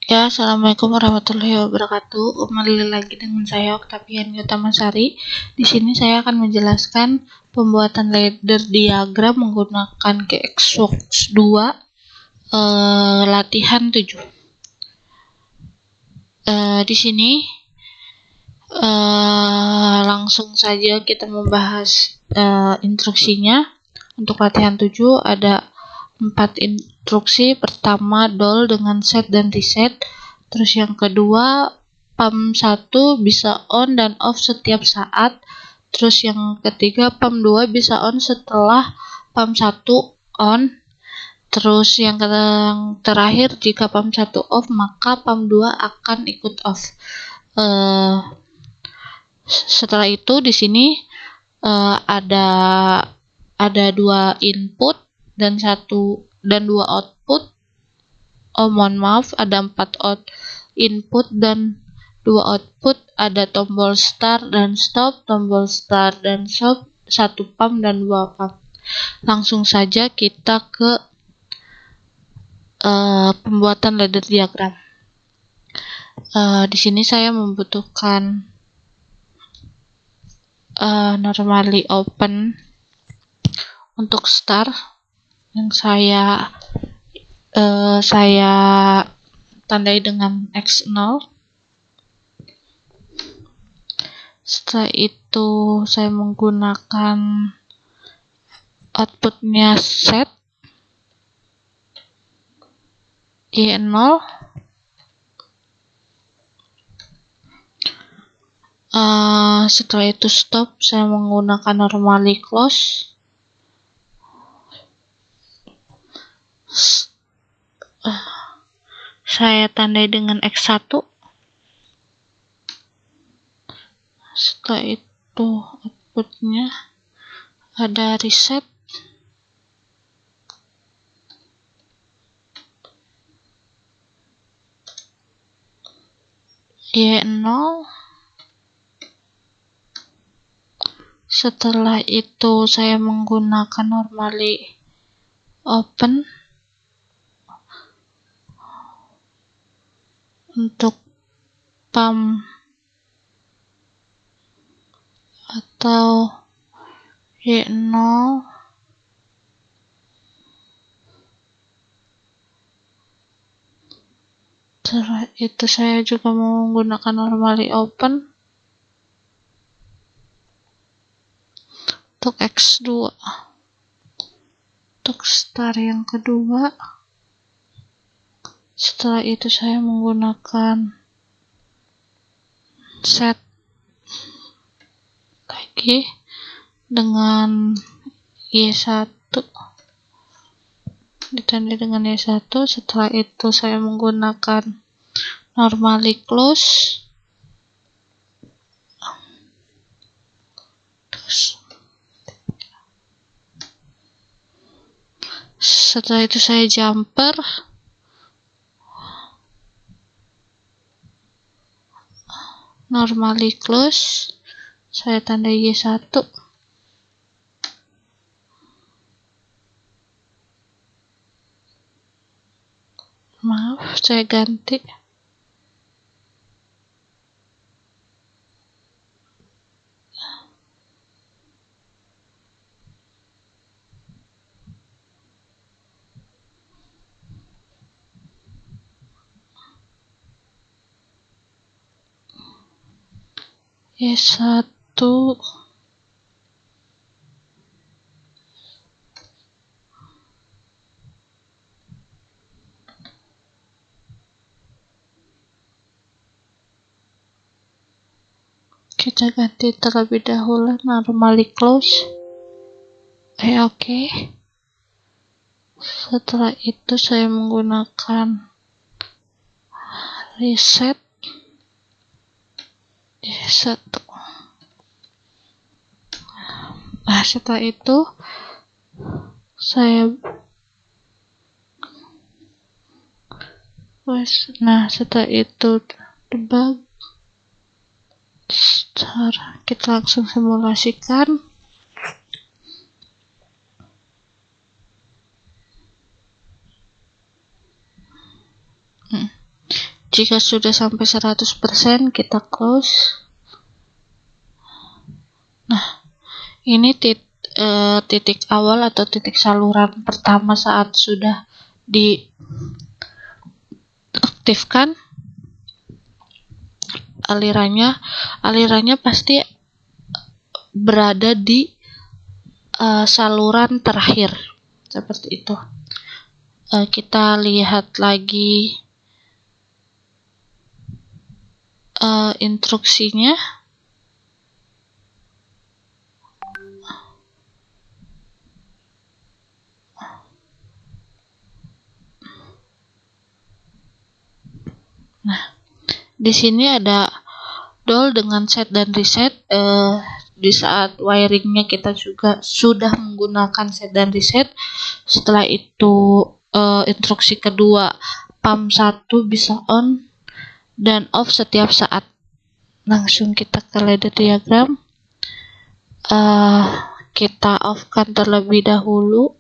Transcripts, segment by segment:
Ya, assalamualaikum warahmatullahi wabarakatuh. Kembali lagi dengan saya Oktavian Yutamasari. Di sini saya akan menjelaskan pembuatan ladder diagram menggunakan GXworks 2 latihan 7. Di sini langsung saja kita membahas instruksinya. Untuk latihan 7 ada 4 instruksi. Pertama, doll dengan set dan reset. Terus yang kedua, pump 1 bisa on dan off setiap saat. Terus yang ketiga, pump 2 bisa on setelah pump 1 on. Terus yang terakhir, jika pump 1 off, maka pump 2 akan ikut off. Setelah itu di sini ada 2 input dan 2 output. Mohon maaf, ada 4 input dan 2 output. Ada tombol start dan stop, tombol start dan stop, 1 pump dan 2 pump. Langsung saja kita ke pembuatan ladder diagram. Di sini saya membutuhkan normally open untuk start yang saya tandai dengan X0. Setelah itu saya menggunakan outputnya set Y0. Setelah itu stop, saya menggunakan normally close. Saya tandai dengan X1. Setelah itu outputnya ada reset, Y0. Setelah itu saya menggunakan normally open untuk pump atau Y0. Setelah itu saya juga menggunakan normally open untuk X2. Untuk start yang kedua, setelah itu saya menggunakan set lagi dengan Y1, ditandai dengan Y1. Setelah itu saya menggunakan normally close. Setelah itu saya jumper, normally close, saya tandai Y1. Maaf, saya ganti. Y1. Kita ganti terlebih dahulu normally close. Oke. Setelah itu saya menggunakan reset Y1. Setelah itu saya setelah itu debug. Kita langsung simulasikan. Jika sudah sampai 100% kita close. Nah, ini titik awal atau titik saluran pertama saat sudah diaktifkan. Alirannya pasti berada di saluran terakhir seperti itu. Kita lihat lagi instruksinya. Nah, di sini ada DOL dengan set dan reset. Di saat wiringnya kita juga sudah menggunakan set dan reset. Setelah itu instruksi kedua, pump 1 bisa on dan off setiap saat. Langsung kita ke ladder diagram. Kita off kan terlebih dahulu.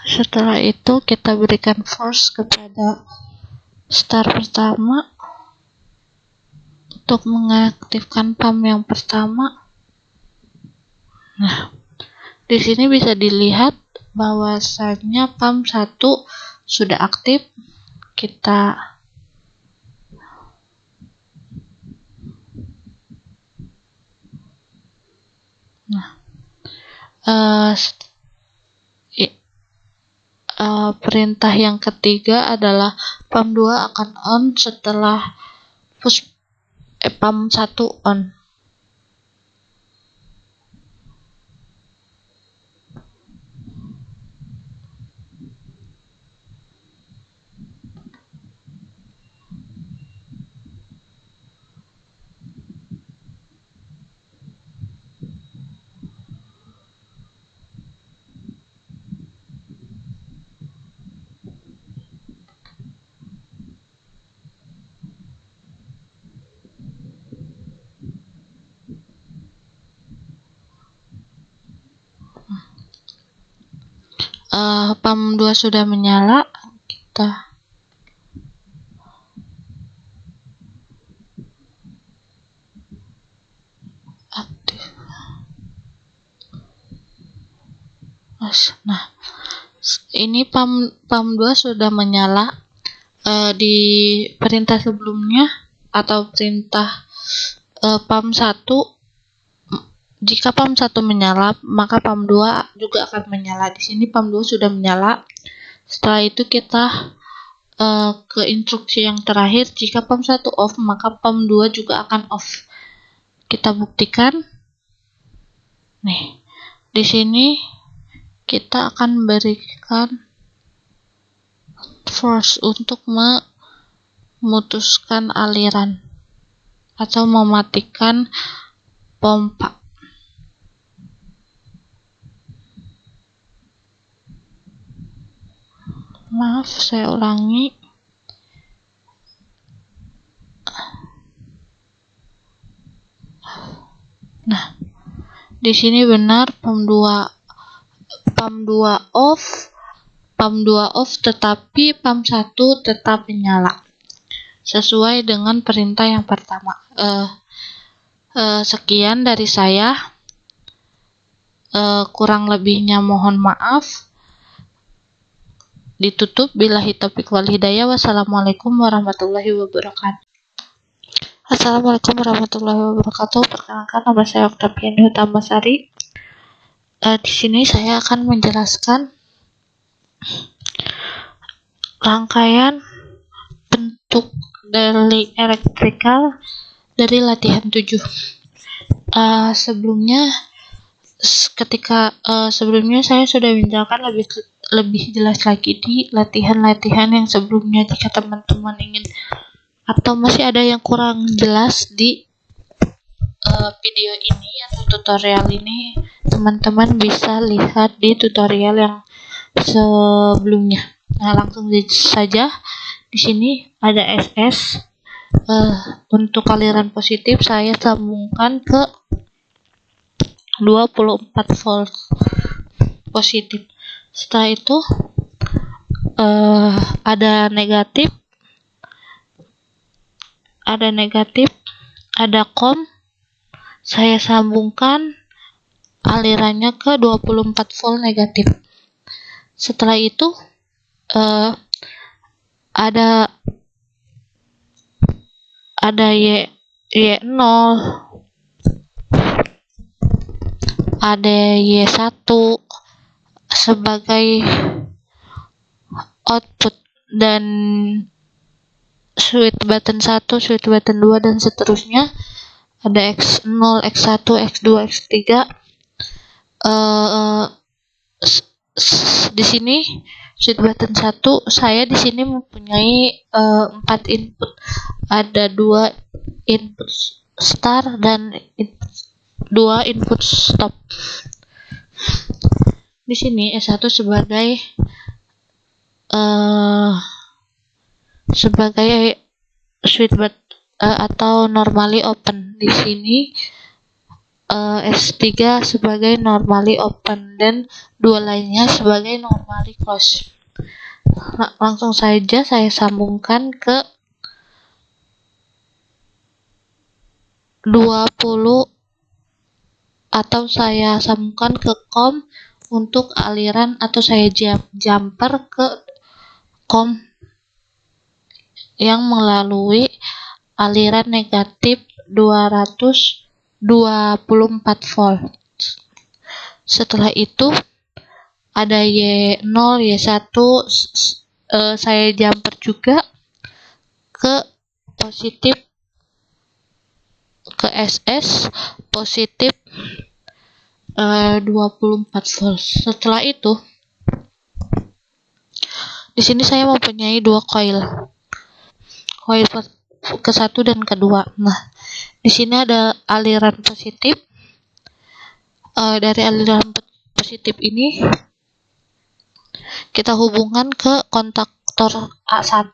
Setelah itu kita berikan force kepada start pertama untuk mengaktifkan pump yang pertama. Nah, di sini bisa dilihat bahwasanya pump 1 sudah aktif. Perintah yang ketiga adalah pump 2 akan on setelah pump 1 on. Pump 2 sudah menyala, kita aktif. Nah, ini pump 2 sudah menyala. Di perintah sebelumnya atau perintah pump 1, jika pump 1 menyala, maka pump 2 juga akan menyala. Di sini pump 2 sudah menyala. Setelah itu kita ke instruksi yang terakhir, jika pump 1 off, maka pump 2 juga akan off. Kita buktikan. Nih, di sini kita akan berikan force untuk memutuskan aliran atau mematikan pompa. Maaf, saya ulangi. Nah, di sini benar pump 2 off, tetapi pump 1 tetap menyala. Sesuai dengan perintah yang pertama. Sekian dari saya. Kurang lebihnya mohon maaf. Ditutup. Billahi taufiq wal hidayah. Wassalamualaikum warahmatullahi wabarakatuh. Assalamualaikum warahmatullahi wabarakatuh. Perkenalkan, nama saya Oktaviani Hutamasari. Di sini saya akan menjelaskan rangkaian bentuk dari elektrikal dari latihan 7. Sebelumnya saya sudah menjelaskan lebih jelas lagi di latihan-latihan yang sebelumnya. Jika teman-teman ingin atau masih ada yang kurang jelas di video ini atau tutorial ini, teman-teman bisa lihat di tutorial yang sebelumnya. Nah, langsung saja di sini ada SS. Untuk aliran positif saya sambungkan ke 24 volt positif. Setelah itu ada negatif, ada COM. Saya sambungkan alirannya ke 24 volt negatif. Setelah itu ada Y0, ada Y1 sebagai output, dan switch button 1, switch button 2, dan seterusnya. Ada X0, X1, X2, X3. Di sini switch button 1, saya di sini mempunyai 4 input. Ada 2 input start dan 2 input stop. Di sini S1 sebagai switch button atau normally open. Di sini S3 sebagai normally open dan 2 lainnya sebagai normally close. Nah, langsung saja saya sambungkan ke 20 atau saya sambungkan ke COM untuk aliran, atau saya jumper ke COM yang melalui aliran negatif 224 volt. Setelah itu ada Y0, Y1, saya jumper juga ke positif, ke SS positif 24 volt. Setelah itu di sini saya mempunyai 2 coil ke-1 dan ke-2. Nah, di sini ada aliran positif. Dari aliran positif ini kita hubungkan ke kontaktor A1.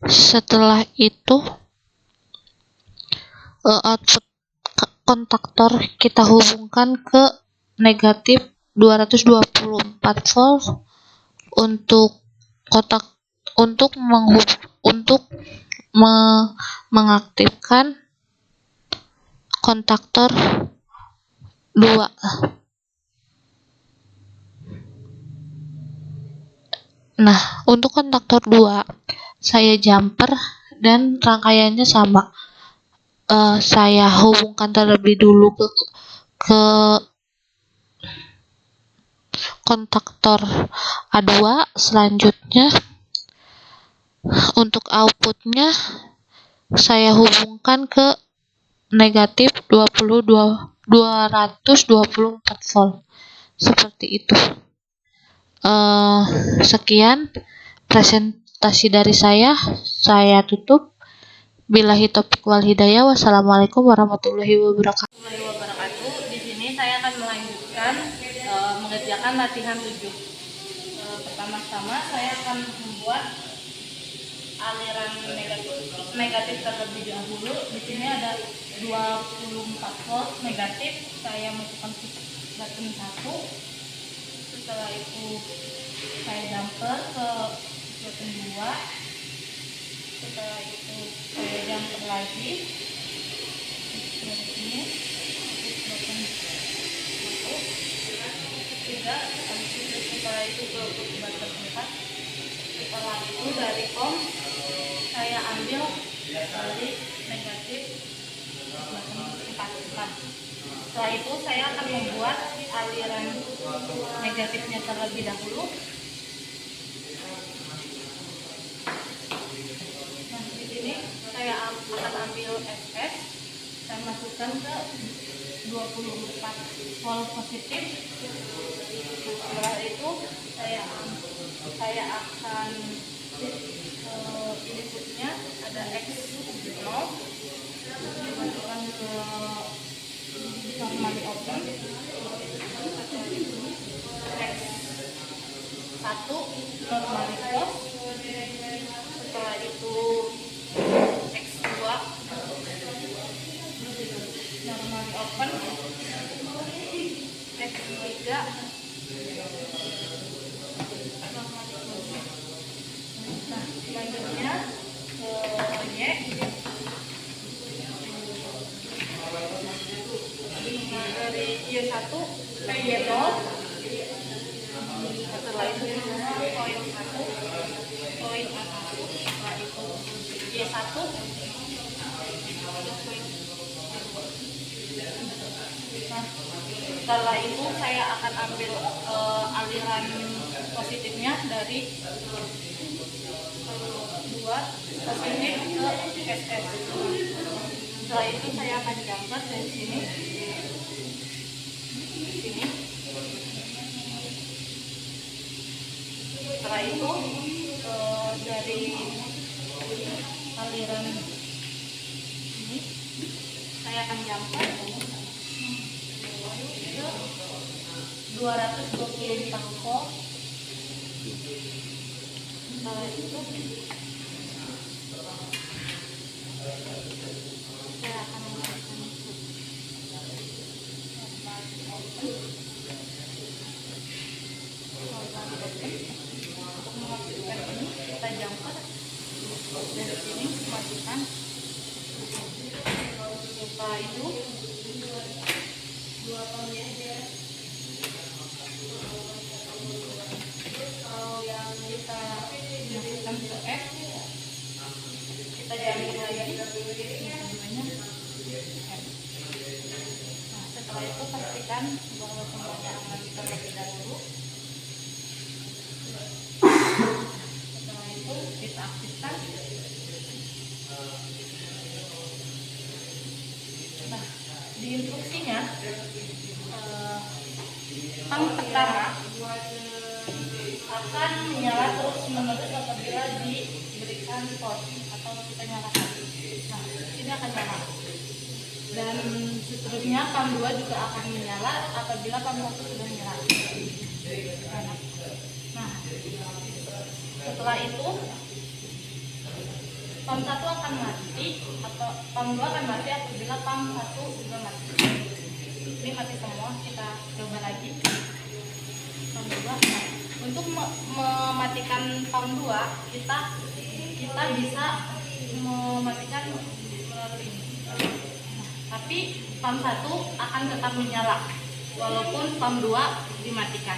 Setelah itu output kontaktor kita hubungkan ke negatif 224 volt untuk mengaktifkan kontaktor 2. Nah, untuk kontaktor 2 saya jumper dan rangkaiannya sama. Saya hubungkan terlebih dulu ke kontaktor A2. Selanjutnya untuk outputnya saya hubungkan ke negatif 224 volt. Seperti itu. Sekian presentasi dari saya tutup. Billahi taufiq wal hidayah. Wassalamualaikum warahmatullahi wabarakatuh. Di sini saya akan melanjutkan mengerjakan latihan 7. Pertama-tama saya akan membuat aliran negatif terlebih dahulu. Di sini ada 24 volt negatif. Saya masukkan button 1. Setelah itu saya jumper ke button 2. Setelah itu saya jumper lagi dari sini button 1, 3. Setelah itu ke button 4. Setelah itu dari COM saya ambil dari negatif button 4. Setelah itu saya akan membuat aliran negatifnya terlebih dahulu. Nah, di sini saya akan ambil SS, saya masukkan ke 24 volt positif. Setelah itu saya akan Inputnya ada X0, dimasukkan ke normally open, X1 normally close, setelah itu X2 normally open, X3 normally close. Nah, selanjutnya ke Y. Nah, dari Y1 ke Y0, setelah itu koin 1, koin A1, setelah itu Y1. Nah, setelah itu saya akan ambil aliran positifnya dari 2 positif ke SS. Setelah itu saya akan jumper dari sini, sini. Setelah itu dari aliran ini saya akan jumper ke 220 volt. Setelah itu saya akan menggunakan untuk mengaktifkan ini, kita jumper dari sini, matikan. Setelah itu kalau yang kita masukkan ke F, kita diambil lagi tujuannya F. Nah, setelah itu pastikan bahwa semuanya aman terlebih dahulu. Setelah itu kita aktifkan. Nah, di instruksinya pang pertama akan menyala terus menerus apabila diberikan torch atau kita nyalakan. Nah, ini akan nyala. Dan seterusnya pang 2 juga akan menyala apabila pang 1 sudah nyala. Nah, setelah itu pam 1 akan mati atau pam 2 akan mati apabila pam 1 juga mati. Ini mati semua, kita coba lagi. Pam 2 mati. Untuk mematikan pam 2 kita bisa mematikan melalui ini. Nah, tapi pam 1 akan tetap menyala walaupun pam 2 dimatikan.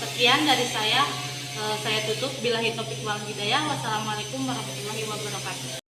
Sekian dari saya tutup. Billahi taufiq wal hidayah. Wassalamualaikum warahmatullahi wabarakatuh.